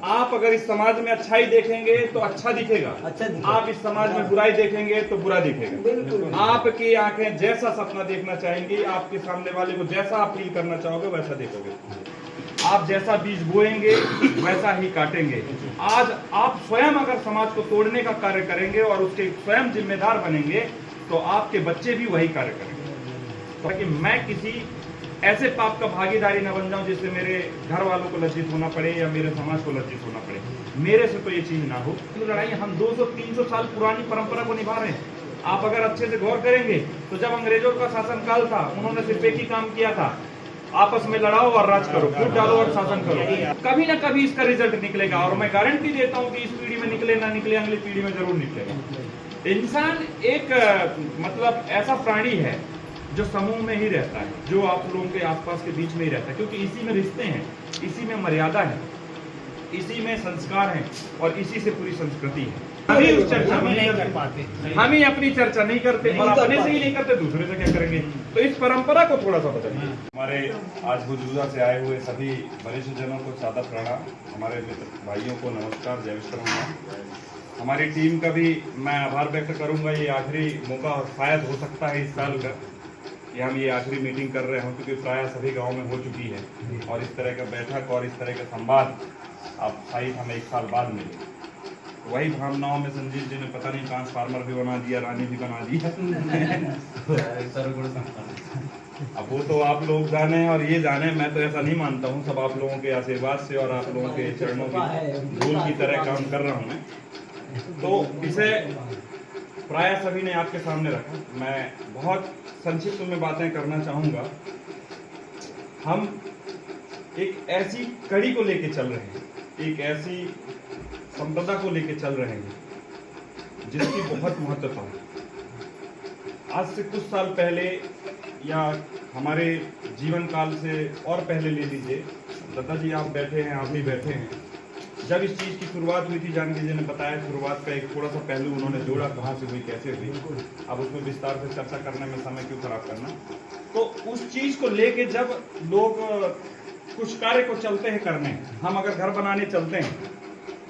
आप अगर इस समाज में अच्छाई देखेंगे तो अच्छा दिखेगा, आप इस समाज में बुराई देखेंगे तो बुरा दिखेगा। आपकी आंखें जैसा सपना देखना चाहेंगी, आपके सामने वाले को जैसा आप फील करना चाहोगे वैसा देखोगे। आप जैसा बीज बोएंगे वैसा ही काटेंगे। आज आप स्वयं अगर समाज को तोड़ने का कार्य करेंगे और उसके स्वयं जिम्मेदार बनेंगे तो आपके बच्चे भी वही कार्य करेंगे। ताकि मैं किसी ऐसे पाप का भागीदारी न बन जाऊं जिससे मेरे घर वालों को लज्जित होना पड़े या मेरे समाज को लज्जित होना पड़े। मेरे से तो ये चीज ना हो। लड़ाई हम 200-300 साल पुरानी परंपरा को निभा रहे हैं। आप अगर अच्छे से गौर करेंगे तो जब अंग्रेजों का शासनकाल था, उन्होंने सिर्फ एक ही काम किया था, आपस में लड़ाओ और राज करो, फूट डालो और शासन करो। कभी ना कभी इसका रिजल्ट निकलेगा और मैं गारंटी देता हूं कि इस पीढ़ी में निकले ना निकले, अगली पीढ़ी में जरूर निकलेगा। इंसान एक मतलब ऐसा प्राणी है जो समूह में ही रहता है, जो आप लोगों के आसपास के बीच में ही रहता है, क्योंकि इसी में रिश्ते हैं, इसी में मर्यादा है, इसी में संस्कार हैं और इसी से पूरी संस्कृति है। हम ही उस चर्चा नहीं कर पाते, हम ही अपनी चर्चा नहीं करते और अपने से ही नहीं करते, दूसरे से क्या करेंगे। तो इस परंपरा को थोड़ा सा बदलिए। हमारे आज गुजरूदा से आए हुए सभी वरिष्ठ जनों को सादर प्रणाम, हमारे मित्र भाइयों को नमस्कार, जय विश्वकर्मा। हमारी टीम का भी मैं आभार व्यक्त करूंगा। ये आखिरी मौका शायद हो सकता है इस साल का कि हम ये आखिरी मीटिंग कर रहे हों, क्योंकि प्राय सभी गाँव में हो चुकी है और इस तरह का बैठक और इस तरह का संवाद आप शायद हमें 1 साल बाद मिले। वही भावनाओं में संजीव जी ने पता नहीं ट्रांसफार्मर भी बना दिया, रानी भी बना दी अब वो तो आप लोग जाने और ये जाने, मैं तो ऐसा नहीं मानता हूँ। सब आप लोगों के आशीर्वाद से और आप लोगों के चरणों की धूल की तरह काम कर रहा हूँ मैं। तो इसे प्राय सभी ने आपके सामने रखा। मैं बहुत संक्षिप्त में बातें करना चाहूँगा। हम एक ऐसी कड़ी को लेके चल रहे हैं, एक ऐसी संपदा को लेके चल रहे हैं जिसकी बहुत महत्वता है। आज से कुछ साल पहले या हमारे जीवन काल से और पहले ले लीजिए, दत्ता जी आप बैठे हैं, आप भी बैठे हैं, जब इस चीज़ की शुरुआत हुई थी, जानकी जी ने बताया शुरुआत का एक थोड़ा सा पहलू उन्होंने जोड़ा, कहाँ से हुई, कैसे हुई। अब उसमें विस्तार से चर्चा करने में समय क्यों खराब करना। तो उस चीज़ को लेके जब लोग कुछ कार्य को चलते हैं करने, हम अगर घर बनाने चलते हैं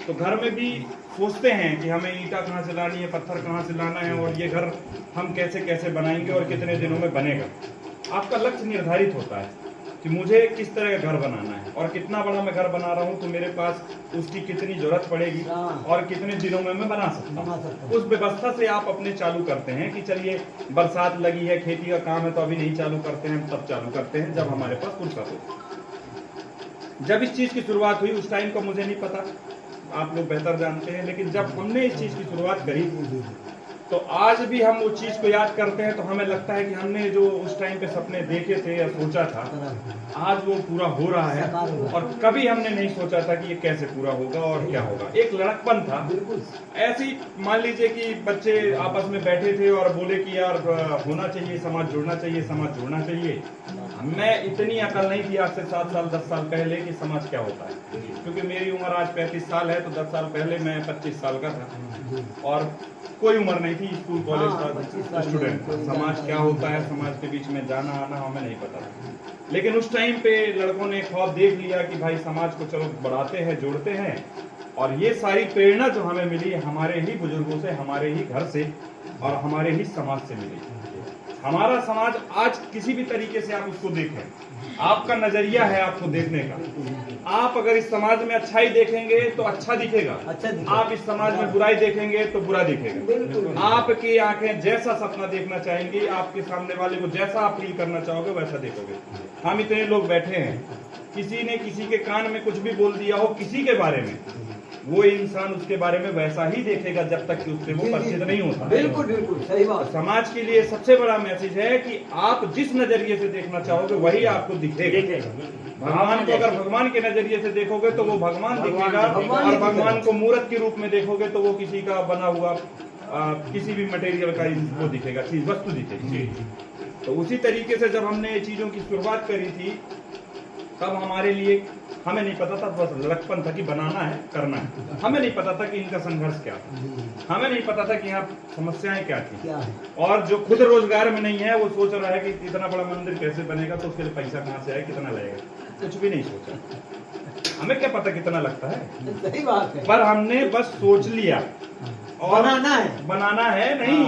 तो घर में भी सोचते हैं कि हमें ईंटा कहाँ से लानी है, पत्थर कहाँ से लाना है और ये घर हम कैसे कैसे बनाएंगे और कितने दिनों में बनेगा। आपका लक्ष्य निर्धारित होता है कि मुझे किस तरह का घर बनाना है और कितना बड़ा मैं घर बना रहा हूँ तो मेरे पास उसकी कितनी जरूरत पड़ेगी और कितने दिनों में मैं बना सकता हूँ। उस व्यवस्था से आप अपने चालू करते हैं कि चलिए बरसात लगी है, खेती का काम है, तो अभी नहीं चालू करते हैं, तब चालू करते हैं जब हमारे पास फुर्सत हो। जब इस चीज की शुरुआत हुई उस टाइम का मुझे नहीं पता, आप लोग बेहतर जानते हैं, लेकिन जब हमने इस चीज की शुरुआत करी तो आज भी हम उस चीज को याद करते हैं तो हमें लगता है कि हमने जो उस टाइम पे सपने देखे थे या सोचा था, आज वो पूरा हो रहा है। और कभी हमने नहीं सोचा था कि ये कैसे पूरा होगा और क्या होगा। एक लड़कपन था, ऐसी मान लीजिए कि बच्चे आपस में बैठे थे और बोले कि यार होना चाहिए, समाज जुड़ना चाहिए, समाज जुड़ना चाहिए। मैं इतनी अकल नहीं थी आज से 7 साल 10 साल पहले कि समाज क्या होता है, क्योंकि मेरी उम्र आज 35 साल है, तो 10 साल पहले मैं 25 साल का था और कोई उम्र नहीं थी स्कूल कॉलेज का स्टूडेंट। समाज क्या होता है, समाज के बीच में जाना आना हमें नहीं पता। लेकिन उस टाइम पे लड़कों ने ख्वाब देख लिया कि भाई समाज को चलो बढ़ाते हैं, जोड़ते हैं। और ये सारी प्रेरणा जो हमें मिली हमारे ही बुजुर्गों से, हमारे ही घर से और हमारे ही समाज से मिली। हमारा समाज आज किसी भी तरीके से आप उसको देखें, आपका नजरिया है आपको देखने का। आप अगर इस समाज में अच्छाई देखेंगे तो अच्छा दिखेगा, आप इस समाज में बुराई देखेंगे तो बुरा दिखेगा। आपकी आंखें जैसा सपना देखना चाहेंगी, आपके सामने वाले को जैसा आप फील करना चाहोगे वैसा देखोगे। हम इतने लोग बैठे हैं, किसी ने किसी के कान में कुछ भी बोल दिया हो किसी के बारे में, वो इंसान उसके बारे में वैसा ही देखेगा जब तक कि उससे वो परिचित नहीं होता। बिल्कुल बिल्कुल सही बात। समाज के लिए सबसे बड़ा मैसेज है कि आप जिस नजरिए से देखना चाहोगे वही आपको दिखेगा। भगवान को अगर भगवान के नजरिए से देखोगे तो वो भगवान दिखेगा, और भगवान को मूर्त के रूप में देखोगे तो वो किसी का बना हुआ किसी भी मटेरियल का वो दिखेगा, चीज वस्तु दिखेगी। तो उसी तरीके से जब हमने ये चीजों की शुरुआत करी थी तब हमारे लिए हमें नहीं पता था, बस लड़कपन था कि बनाना है, करना है। हमें नहीं पता था कि इनका संघर्ष क्या था, हमें नहीं पता था कि यहाँ समस्याएं क्या थी। और जो खुद रोजगार में नहीं है वो सोच रहा है कि इतना बड़ा मंदिर कैसे बनेगा, तो उसके लिए पैसा कहाँ से आए, कितना लगेगा। कुछ भी नहीं सोचा। हमें क्या पता कितना लगता है, सही बात है, पर हमने बस सोच लिया और बनाना है नहीं,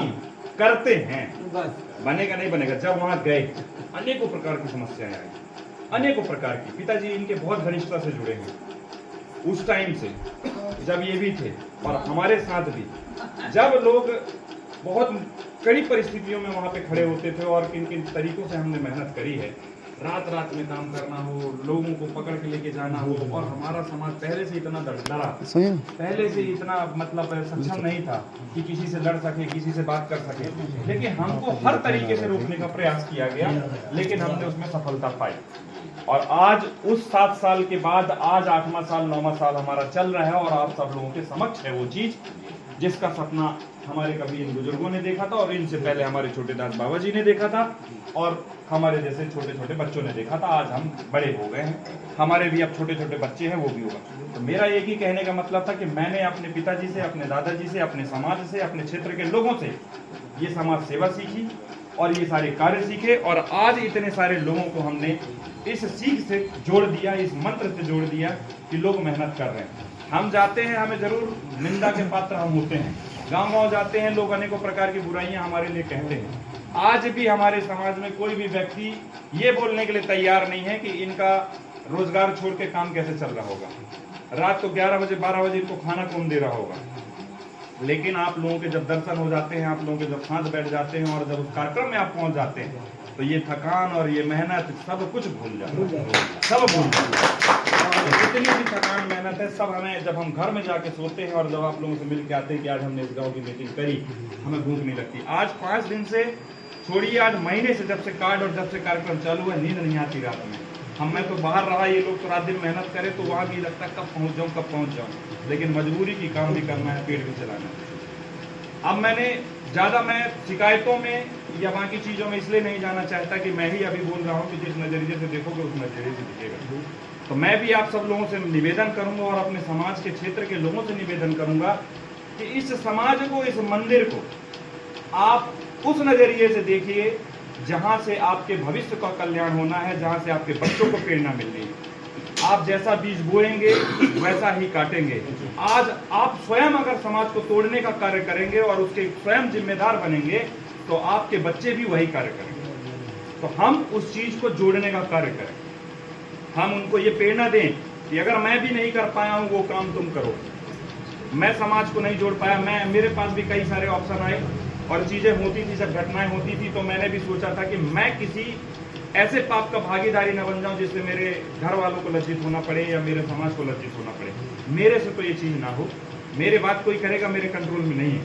करते हैं, बस बनेगा नहीं बनेगा। जब वहां गए अनेकों प्रकार की समस्याएं आई, अनेकों प्रकार की। पिताजी इनके बहुत घनिष्ठता से जुड़े हैं उस टाइम से, जब ये भी थे और हमारे साथ भी, जब लोग बहुत कड़ी परिस्थितियों में वहां पे खड़े होते थे और किन किन तरीकों से हमने मेहनत करी है। रात रात में काम करना हो, लोगों को पकड़ के लेके जाना हो, और हमारा समाज पहले से इतना डरा, पहले से इतना मतलब सक्षम नहीं था कि किसी से लड़ सके, किसी से बात कर सके, लेकिन हमको हर तरीके से रोकने का प्रयास किया गया, लेकिन हमने उसमें सफलता पाई। और आज उस 7 साल के बाद आज 8वां साल 9वां साल हमारा चल रहा है और आप सब लोगों के समक्ष है वो चीज जिसका सपना हमारे कभी इन बुजुर्गों ने देखा था, और इनसे पहले हमारे छोटे दास बाबा जी ने देखा था, और हमारे जैसे छोटे छोटे बच्चों ने देखा था। आज हम बड़े हो गए हैं, हमारे भी अब छोटे छोटे बच्चे हैं, वो भी होगा। तो मेरा एक ही कहने का मतलब था कि मैंने अपने पिताजी से, अपने दादाजी से, अपने समाज से, अपने क्षेत्र के लोगों से ये समाज सेवा सीखी और ये सारे कार्य सीखे, और आज इतने सारे लोगों को हमने इस सीख से जोड़ दिया, इस मंत्र से जोड़ दिया कि लोग मेहनत कर रहे हैं। हम जाते हैं, हमें जरूर निंदा के पात्र हम होते हैं, गांव-गांव जाते हैं, लोग अनेकों प्रकार की बुराइयां हमारे लिए कहते हैं। आज भी हमारे समाज में कोई भी व्यक्ति ये बोलने के लिए तैयार नहीं है कि इनका रोजगार छोड़ के काम कैसे चल रहा होगा, रात को 11 बजे 12 बजे इनको खाना कौन दे रहा होगा। लेकिन आप लोगों के जब दर्शन हो जाते हैं, आप लोगों के जब साथ बैठ जाते हैं और जब उस कार्यक्रम में आप पहुंच जाते हैं, तो ये थकान और ये मेहनत सब कुछ भूल जाते हैं, सब भूल जाते हैं। जितनी भी थकान मेहनत है सब हमें, जब हम घर में जाके सोते हैं और जब आप लोगों से मिल के आते हैं कि आज हमने इस गांव की मीटिंग करी, हमें भूख नहीं लगती। आज 5 दिन से छोड़िए, आज महीने से जब से कार्ड और जब से कार्यक्रम चालू है, नींद नहीं आती रात में। मैं तो बाहर रहा, ये लोग तो रात दिन मेहनत करे तो वहाँ भी लगता है कब पहुँच जाऊँ, लेकिन मजबूरी की काम भी करना है, पेट भी चलाना है। अब मैं शिकायतों में या बाकी चीज़ों में इसलिए नहीं जाना चाहता कि मैं ही अभी बोल रहा हूँ कि जिस नज़रिए से देखोगे उस नज़रिए से दिखेगा। तो मैं भी आप सब लोगों से निवेदन करूंगा और अपने समाज के क्षेत्र के लोगों से निवेदन करूंगा कि इस समाज को, इस मंदिर को आप उस नजरिए से देखिए जहां से आपके भविष्य का कल्याण होना है, जहां से आपके बच्चों को प्रेरणा मिलनी है। आप जैसा बीज बोएंगे वैसा ही काटेंगे। आज आप स्वयं अगर समाज को तोड़ने का कार्य करेंगे और उसके स्वयं जिम्मेदार बनेंगे तो आपके बच्चे भी वही कार्य करेंगे। तो हम उस चीज को जोड़ने का कार्य करें, हम उनको ये प्रेरणा दें कि अगर मैं भी नहीं कर पाया हूं वो काम तुम करो। मैं समाज को नहीं जोड़ पाया, मेरे पास भी कई सारे ऑप्शन आए और चीजें होती थी, जब घटनाएं होती थी तो मैंने भी सोचा था कि मैं किसी ऐसे पाप का भागीदारी न बन जाऊं जिससे मेरे घर वालों को लज्जित होना पड़े या मेरे समाज को लज्जित होना पड़े। मेरे से तो ये चीज ना हो, मेरे बात कोई करेगा मेरे कंट्रोल में नहीं है,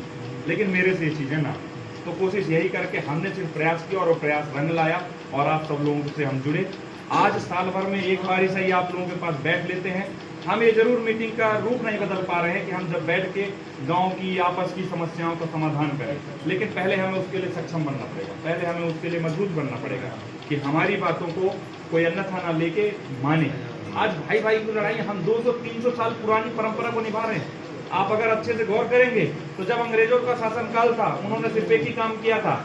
लेकिन मेरे से ये चीजें ना हो। तो कोशिश यही करके हमने सिर्फ प्रयास किया और वो प्रयास रंग लाया और आप सब लोगों से हम जुड़े। आज साल भर में एक बार ही आप लोगों के पास बैठ लेते हैं। हम ये जरूर मीटिंग का रूप नहीं बदल पा रहे हैं कि हम जब बैठ के गांव की आपस की समस्याओं का समाधान करें, लेकिन पहले हमें उसके लिए सक्षम बनना पड़ेगा, पहले हमें उसके लिए मजबूत बनना पड़ेगा कि हमारी बातों को कोई अन्यथा ना लेके माने। आज भाई भाई की लड़ाई हम 200-300 साल पुरानी परंपरा को निभा रहे हैं। आप अगर अच्छे से गौर करेंगे तो जब अंग्रेजों का शासनकाल था, उन्होंने सिर्फ एक ही काम किया था,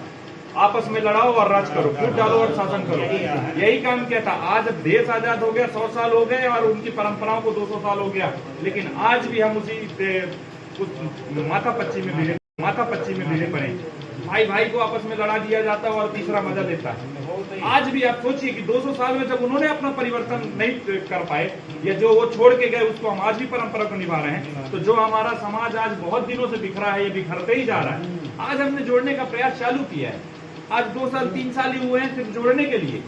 आपस में लड़ाओ और राज करो, फूट डालो और शासन करो, यही काम किया था। आज देश आजाद हो गया, 100 साल हो गए और उनकी परंपराओं को 200 साल हो गया, लेकिन आज भी हम उसी माथापच्ची में भिड़े पड़े। भाई भाई को आपस में लड़ा दिया जाता है और तीसरा मजा लेता है। आज भी आप सोचिए कि 200 साल में जब उन्होंने अपना परिवर्तन नहीं कर पाए या जो वो छोड़ के गए उसको हम आज भी परंपरा को निभा रहे हैं। तो जो हमारा समाज आज बहुत दिनों से बिखरा है, ये बिखरते ही जा रहा है। आज हमने जोड़ने का प्रयास चालू किया है, आज 2 साल 3 साल ही हुए हैं सिर्फ जोड़ने के लिए,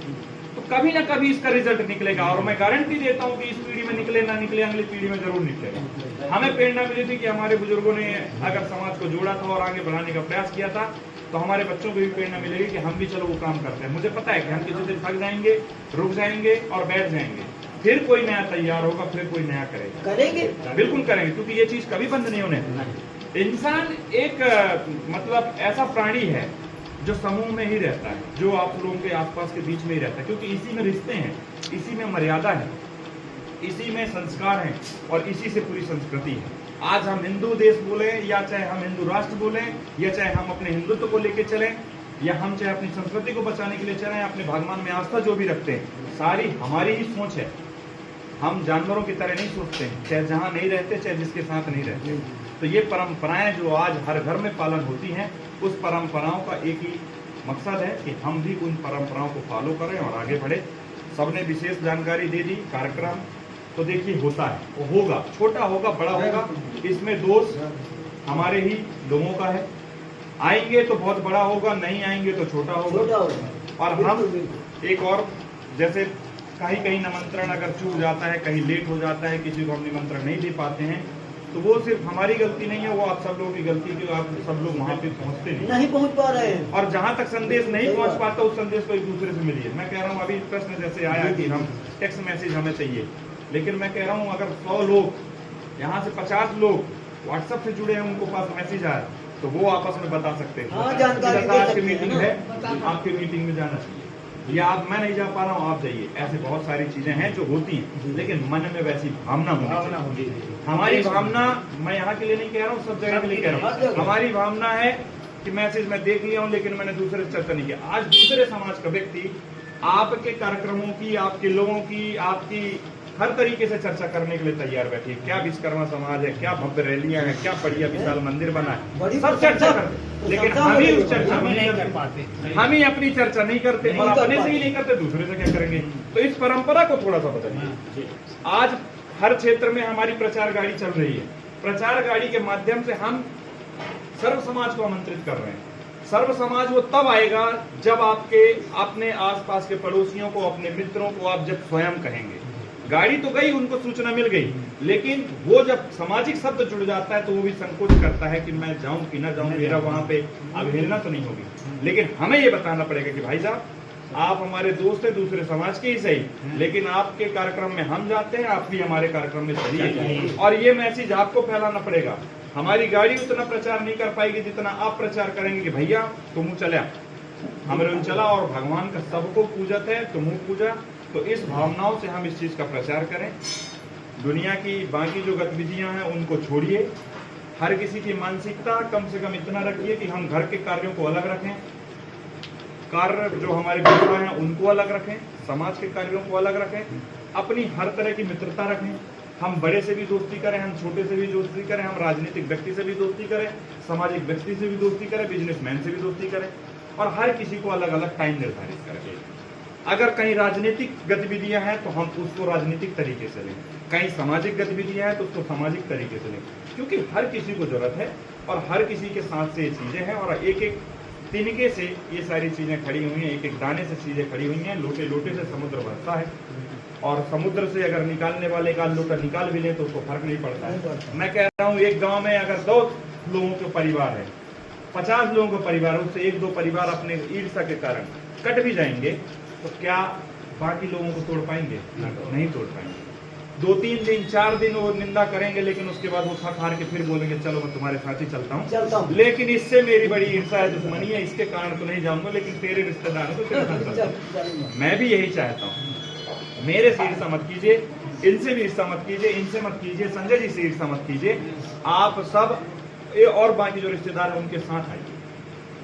तो कभी ना कभी इसका रिजल्ट निकलेगा और मैं गारंटी देता हूं कि इस पीढ़ी में निकले ना निकले, अगली पीढ़ी में जरूर निकलेगा। हमें प्रेरणा मिली थी कि हमारे बुजुर्गों ने अगर समाज को जोड़ा था और आगे बढ़ाने का प्रयास किया था, तो हमारे बच्चों को भी प्रेरणा मिलेगी कि हम भी चलो वो काम करते हैं। मुझे पता है कि हम किसी दिन थक जाएंगे, रुक जाएंगे और बैठ जाएंगे, फिर कोई नया तैयार होगा, फिर कोई नया करेंगे, बिल्कुल करेंगे, क्योंकि ये चीज कभी बंद नहीं होने। इंसान एक मतलब ऐसा प्राणी है जो समूह में ही रहता है, जो आप लोगों के आसपास के बीच में ही रहता है, क्योंकि इसी में रिश्ते हैं, इसी में मर्यादा है, इसी में संस्कार हैं और इसी से पूरी संस्कृति है। आज हम हिंदू देश बोले या चाहे हम हिंदू राष्ट्र बोले या चाहे हम अपने हिंदुत्व को लेके चलें या हम चाहे अपनी संस्कृति को बचाने के लिए चलें, अपने भगवान में आस्था जो भी रखते हैं, सारी हमारी ही सोच है। हम जानवरों की तरह नहीं सोचते हैं, चाहे जहाँ नहीं रहते, चाहे जिसके साथ नहीं रहते। तो ये परंपराएं जो आज हर घर में पालन होती हैं, उस परंपराओं का एक ही मकसद है कि हम भी उन परंपराओं को फॉलो करें और आगे बढ़े। सबने विशेष जानकारी दे दी। कार्यक्रम तो देखिए होता है, वो होगा, छोटा होगा बड़ा होगा, इसमें दोष हमारे ही लोगों का है। आएंगे तो बहुत बड़ा होगा, नहीं आएंगे तो छोटा होगा। और हम एक और, जैसे कहीं कहीं निमंत्रण अगर चूक जाता है, कहीं लेट हो जाता है, किसी को हम निमंत्रण नहीं दे पाते हैं, तो वो सिर्फ हमारी गलती नहीं है, वो आप सब लोगों की गलती है कि आप सब लोग वहाँ पे पहुँचते नहीं पहुँच पा रहे हैं। और जहाँ तक संदेश नहीं पहुँच पाता, उस संदेश को एक दूसरे से मिलिए। मैं कह रहा हूँ अभी प्रश्न जैसे आया कि हम टेक्स्ट मैसेज हमें चाहिए, लेकिन मैं कह रहा हूँ अगर 100 लोग यहाँ से 50 लोग व्हाट्सएप से जुड़े हैं, उनको पास मैसेज आया, तो वो आपस में बता सकते हैं आज की मीटिंग है, आपके मीटिंग में जाना चाहिए, या आप मैं नहीं जा पा रहा हूँ, आप जाइए। ऐसे बहुत सारी चीजें हैं जो होती हैं, लेकिन मन में वैसी भावना होनी चाहिए। हमारी भावना, मैं यहाँ के लिए नहीं कह रहा हूँ, सब जगह के लिए कह रहा हूँ, हमारी भावना है कि मैसेज मैं देख लिया हूँ, लेकिन मैंने दूसरे से चर्चा नहीं किया। आज दूसरे समाज का व्यक्ति आपके कार्यक्रमों की, आपके लोगों की, आपकी हर तरीके से चर्चा करने के लिए तैयार बैठी है। क्या विश्वकर्मा समाज है, क्या भव्य रैलियां हैं, क्या बढ़िया विशाल मंदिर बना है, सब चर्चा करते, लेकिन हम ही उस चर्चा में नहीं कर पाते। हम ही अपनी चर्चा नहीं करते, और अपने से ही नहीं करते, दूसरे से क्या करेंगे। तो इस परंपरा को थोड़ा सा बदलिए। आज हर क्षेत्र में हमारी प्रचार गाड़ी चल रही है। प्रचार गाड़ी के माध्यम से हम सर्व समाज को आमंत्रित कर रहे हैं। सर्व समाज वो तब आएगा जब आपके अपने आसपास के पड़ोसियों को, अपने मित्रों को आप जब स्वयं कहेंगे। गाड़ी तो गई, उनको सूचना मिल गई, लेकिन वो जब सामाजिक शब्द जुड़ जाता है तो वो भी संकोच करता है कि मैं जाऊं कि ना जाऊं, मेरा वहां पे अवहेलना तो नहीं होगी। लेकिन हमें ये बताना पड़ेगा कि भाई साहब, आप हमारे दोस्त हैं, दूसरे समाज के ही सही, लेकिन आपके कार्यक्रम में हम जाते हैं, आप भी हमारे कार्यक्रम में चलिए, और ये मैसेज आपको फैलाना पड़ेगा। हमारी गाड़ी उतना प्रचार नहीं कर पाएगी जितना आप प्रचार करेंगे कि भैया तुम चला, हमरे चला, और भगवान का सबको पूजत है, तुम पूजा। तो इस भावनाओं से हम इस चीज का प्रचार करें। दुनिया की बाकी जो गतिविधियां हैं उनको छोड़िए। हर किसी की मानसिकता कम से कम इतना रखिए कि हम घर के कार्यों को अलग रखें, कार्य जो हमारे व्यवसाय हैं उनको अलग रखें, समाज के कार्यों को अलग रखें, अपनी हर तरह की मित्रता रखें। हम बड़े से भी दोस्ती करें, हम छोटे से भी दोस्ती करें, हम राजनीतिक व्यक्ति से भी दोस्ती करें, सामाजिक व्यक्ति से भी दोस्ती करें, बिजनेसमैन से भी दोस्ती करें, और हर किसी को अलग अलग टाइम निर्धारित करें। अगर कहीं राजनीतिक गतिविधियां हैं तो हम उसको राजनीतिक तरीके से लें, कहीं सामाजिक गतिविधियां हैं तो उसको सामाजिक तरीके से लें, क्योंकि हर किसी को जरूरत है और हर किसी के साथ से ये चीजें हैं, और एक एक तिनके से ये सारी चीजें खड़ी हुई हैं, एक एक दाने से चीजें खड़ी हुई हैं। लोटे लोटे से समुद्र भरता है, और समुद्र से अगर निकालने वाले का लोटा निकाल भी ले तो उसको फर्क नहीं पड़ता है। मैं कह रहा हूँ एक गाँव में अगर 2 लोगों के परिवार है, 50 लोगों का परिवार, उससे 1-2 परिवार अपने ईर्ष्या के कारण कट भी जाएंगे, तो क्या बाकी लोगों को तोड़ पाएंगे? नहीं तोड़ पाएंगे। 2-3 दिन 4 दिन वो निंदा करेंगे, लेकिन उसके बाद वो थक हार के फिर बोलेंगे चलो मैं तुम्हारे साथ ही चलता हूँ, लेकिन इससे मेरी बड़ी ईर्ष्या है, दुश्मनी है, इसके कारण तो नहीं जाऊंगा, लेकिन तेरे रिश्तेदार है तो तेरे साथ चलता हूँ। मैं भी यही चाहता हूँ। मेरे से ईर्ष्या मत कीजिए, इनसे भी ईर्ष्या मत कीजिए, इनसे मत कीजिए, संजय जी से ईर्ष्या मत कीजिए। आप सब और बाकी जो रिश्तेदार है उनके साथ आइए,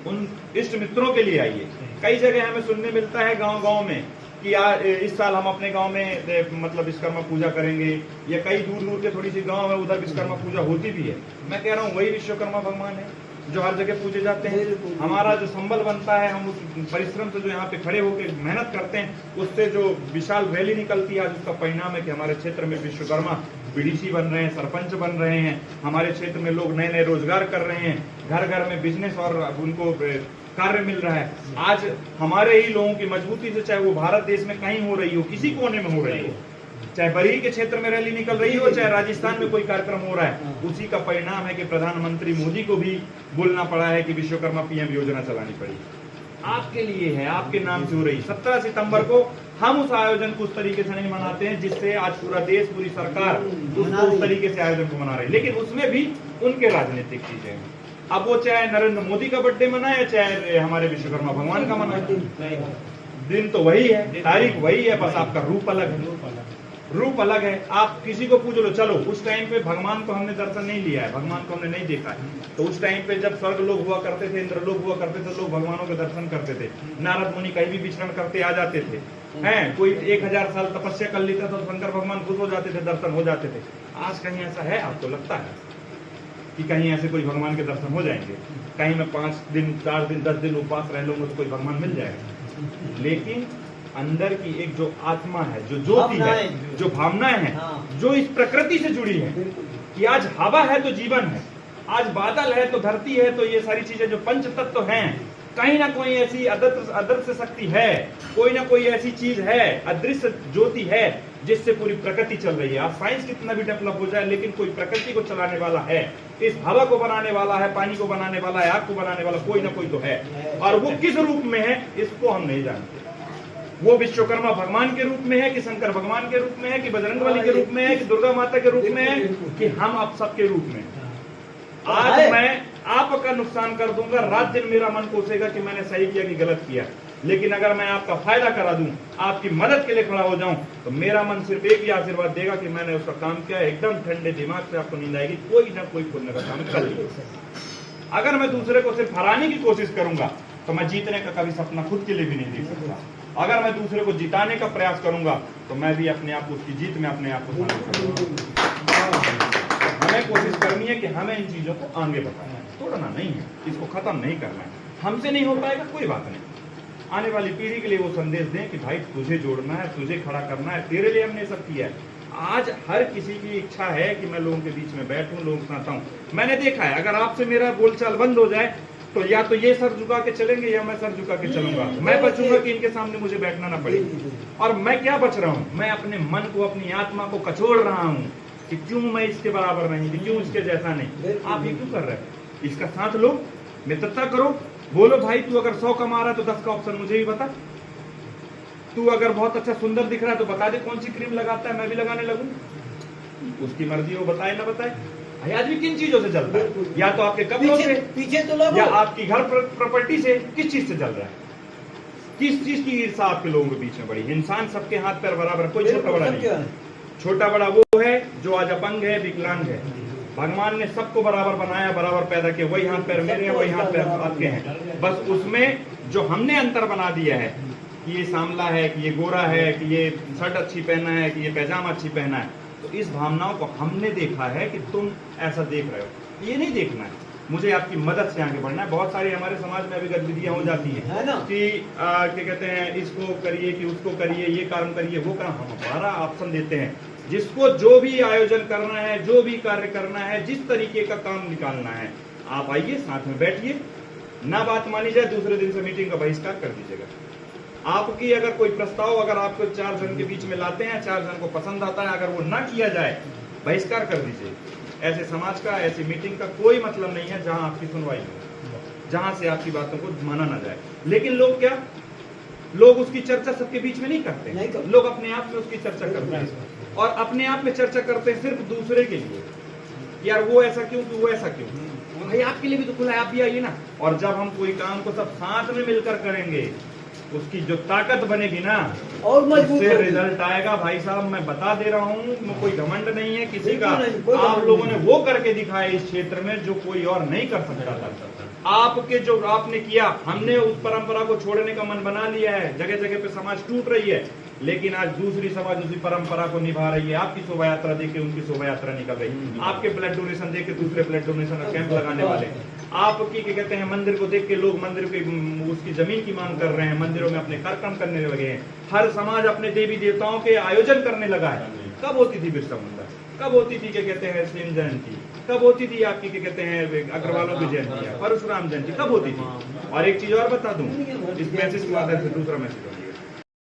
उन इष्ट मित्रों के लिए आइए। कई जगह हमें सुनने मिलता है गांव-गांव में कि यार इस साल हम अपने गांव में मतलब विश्वकर्मा पूजा करेंगे, या कई दूर-दूर के थोड़ी सी गांव है उधर विश्वकर्मा पूजा होती भी है। मैं कह रहा हूँ वही विश्वकर्मा भगवान है जो हर जगह पूजे जाते हैं। हमारा जो संबल बनता है, हम उस परिश्रम से जो यहाँ पे खड़े होकर मेहनत करते हैं, उससे जो विशाल रैली निकलती है, आज उसका परिणाम है कि हमारे क्षेत्र में विश्वकर्मा बीडीसी बन रहे हैं, सरपंच बन रहे हैं, हमारे क्षेत्र में लोग नए नए रोजगार कर रहे हैं, घर घर में बिजनेस और उनको कार्य मिल रहा है। आज हमारे ही लोगों की मजबूती से, चाहे वो भारत देश में कहीं हो रही हो, किसी कोने में हो रही हो, चाहे बरेली के क्षेत्र में रैली निकल रही हो, चाहे राजस्थान में कोई कार्यक्रम हो रहा है, उसी का परिणाम है कि प्रधानमंत्री मोदी को भी बोलना पड़ा है कि विश्वकर्मा पीएम योजना चलानी पड़ी। आपके लिए है, आपके नाम से हो रही। 17 सितंबर को हम उस आयोजन को उस तरीके से नहीं मनाते हैं जिससे आज पूरा देश, पूरी सरकार उसको उस तरीके से आयोजन को मना रही है, लेकिन उसमें भी उनके राजनीतिक चीजें हैं। अब वो चाहे नरेंद्र मोदी का बर्थडे मनाए, चाहे हमारे विश्वकर्मा भगवान का मनाए, दिन तो वही है, तारीख वही है, बस आपका रूप अलग है। रूप अलग है। आप किसी को पूछ लो, चलो उस टाइम पे भगवान को हमने दर्शन नहीं लिया है, भगवान को हमने नहीं देखा है, तो उस टाइम पे जब स्वर्ग लोग हुआ करते थे, इंद्र लोग हुआ करते थे, लोग भगवानों के दर्शन करते थे। नारद मुनि कहीं भी विचरण करते आ जाते थे, हैं कोई 1000 साल तपस्या कर लेता तो शंकर भगवान खुश हो जाते थे, दर्शन हो जाते थे। आज कहीं ऐसा है? आपको लगता है कि कहीं ऐसे कोई भगवान के दर्शन हो जाएंगे? कहीं मैं 5 दिन 4 दिन 10 दिन उपवास रह लूंगा तो कोई भगवान मिल जाएगा? लेकिन अंदर की एक जो आत्मा है, जो ज्योति है, जो भावनाएं हैं, जो इस प्रकृति से जुड़ी है, कि आज हवा है तो जीवन है, आज बादल है तो धरती है, तो ये सारी चीजें जो पंच तत्व हैं, कहीं ना कोई ऐसी अदृश्य शक्ति है, कोई ना कोई ऐसी चीज है, अदृश्य ज्योति है, जिससे पूरी प्रकृति चल रही है। आज साइंस कितना भी डेवलप हो जाए, लेकिन कोई प्रकृति को चलाने वाला है, इस हवा को बनाने वाला है, पानी को बनाने वाला है, आग को बनाने वाला कोई ना कोई तो है। और वो किस रूप में है इसको हम नहीं जानते। वो विश्वकर्मा भगवान के रूप में है, कि शंकर भगवान के रूप में है, कि बजरंगबली के रूप में है, कि दुर्गा माता के रूप में है, कि हम आप सबके रूप में। आज मैं आपका नुकसान कर दूंगा, रात दिन मेरा मन कोसेगा कि मैंने सही किया कि गलत किया, लेकिन अगर मैं आपका फायदा करा दूं, आपकी मदद के लिए खड़ा हो जाऊं, तो मेरा मन सिर्फ एक ही आशीर्वाद देगा कि मैंने उसका काम किया। एकदम ठंडे दिमाग से आपको नींद आएगी, कोई ना कोई पुण्य का काम कर लिया। अगर मैं दूसरे को सिर्फ हराने की कोशिश करूंगा तो मैं जीतने का कभी सपना खुद के लिए भी नहीं देख सकता। अगर मैं दूसरे को जिताने का प्रयास करूंगा तो मैं भी अपने आप को उसकी जीत में अपने आप को शामिल करूंगा। हमें कोशिश करनी है कि हमें इन चीजों को आगे बढ़ाना है, तोड़ना नहीं है, इसको खत्म नहीं करना है। हमसे नहीं हो पाएगा कोई बात नहीं, आने वाली पीढ़ी के लिए वो संदेश दें कि भाई तुझे जोड़ना है, तुझे खड़ा करना है, तेरे लिए हमने सब किया है। आज हर किसी की इच्छा है कि मैं लोगों के बीच में बैठूं, लोगों के साथ हूं। मैंने देखा है, अगर आपसे मेरा बोलचाल बंद हो जाए तो या तो ये सर झुका के चलेंगे या मैं सर झुका के चलूंगा। मैं बचूंगा कि इनके सामने मुझे बैठना ना पड़े। और मैं क्या बच रहा हूँ? मैं अपने मन को, अपनी आत्मा को कचोड़ रहा हूँ कि क्यों मैं इसके बराबर नहीं, क्यों इसके जैसा नहीं। आप ये क्यों कर रहे हैं? इसका साथ लो, मित्रता करो, बोलो भाई तू अगर 100 कमा रहा है तो 10 का ऑप्शन मुझे भी बता। तू अगर बहुत अच्छा सुंदर दिख रहा है तो बता दे कौन सी क्रीम लगाता है, मैं भी लगाने लगूं। उसकी मर्जी हो, बताए ना बताए। आज भी किन चीजों से चलता है? या तो आपके कपड़ों से, पीछे तो या आपकी घर प्रॉपर्टी से। किस चीज से चल रहा है? किस चीज की ईर्षा आपके लोगों के बीच में बड़ी? इंसान सबके हाथ पैर बराबर, कोई छोटा बड़ा नहीं। छोटा बड़ा वो है जो आज अपंग है, विकलांग है। भगवान ने सबको बराबर बनाया, बराबर पैदा किया। वही हाथ पैर मेरे हैं, वही हाथ पैर आपके हैं। बस उसमें जो हमने अंतर बना दिया है कि ये सांवला है, कि ये गोरा है, कि ये शर्ट अच्छी पहना है, कि ये पैजामा अच्छी पहना है, तो इस भावनाओं को हमने देखा है कि तुम ऐसा देख रहे हो। ये नहीं देखना है, मुझे आपकी मदद से आगे बढ़ना है। बहुत सारी हमारे समाज में अभी गतिविधियां हो जाती हैं कि क्या कहते हैं, इसको करिए कि उसको करिए, ये काम करिए, वो काम। हम हमारा ऑप्शन देते हैं, जिसको जो भी आयोजन करना है, जो भी कार्य करना है, जिस तरीके का काम निकालना है, आप आइए, साथ में बैठिए। ना बात मानी जाए, दूसरे दिन से मीटिंग का बहिष्कार कर दीजिएगा। आपकी अगर कोई प्रस्ताव अगर आपको 4 जन के बीच में लाते हैं, 4 जन को पसंद आता है, अगर वो ना किया जाए, बहिष्कार कर दीजिए। ऐसे समाज का, ऐसी मीटिंग का कोई मतलब नहीं है जहां आपकी सुनवाई हो, जहां से आपकी बातों को माना ना जाए। लेकिन लोग क्या, लोग उसकी चर्चा सबके बीच में नहीं करते। लोग अपने आप में उसकी चर्चा करते हैं, और अपने आप में चर्चा करते हैं सिर्फ दूसरे के लिए। यार वो ऐसा क्यों, वो ऐसा क्यों? भाई आपके लिए भी तो खुला है, आप भी आइए ना। और जब हम कोई काम को सब साथ में मिलकर करेंगे, उसकी जो ताकत बनेगी ना, और मजबूत रिजल्ट आएगा। भाई साहब मैं बता दे रहा हूँ, कोई घमंड नहीं है किसी का। आप लोगों ने वो करके दिखाया इस क्षेत्र में जो कोई और नहीं कर सकता था। आपके जो आपने किया, हमने उस परंपरा को छोड़ने का मन बना लिया है। जगह जगह पे समाज टूट रही है, लेकिन आज दूसरी समाज उसी परंपरा को निभा रही है। आपकी शोभा यात्रा देख के उनकी शोभा यात्रा निकल रही है, आपके ब्लड डोनेशन देख के दूसरे ब्लड डोनेशन का कैंप लगाने वाले, आपकी क्या कहते हैं मंदिर को देख के लोग मंदिर के उसकी जमीन की मांग कर रहे हैं, मंदिरों में अपने कार्यक्रम करने लगे हैं। हर समाज अपने देवी देवताओं के आयोजन करने लगा है। कब होती थी बिरसा मुंडा, कब होती थी क्या कहते हैं शिव जयंती, कब होती थी आपकी क्या कहते हैं अग्रवालों की जयंती, परशुराम जयंती कब होती थी? और एक चीज और बता दूं, इस मैसेज के माध्यम से दूसरा मैसेज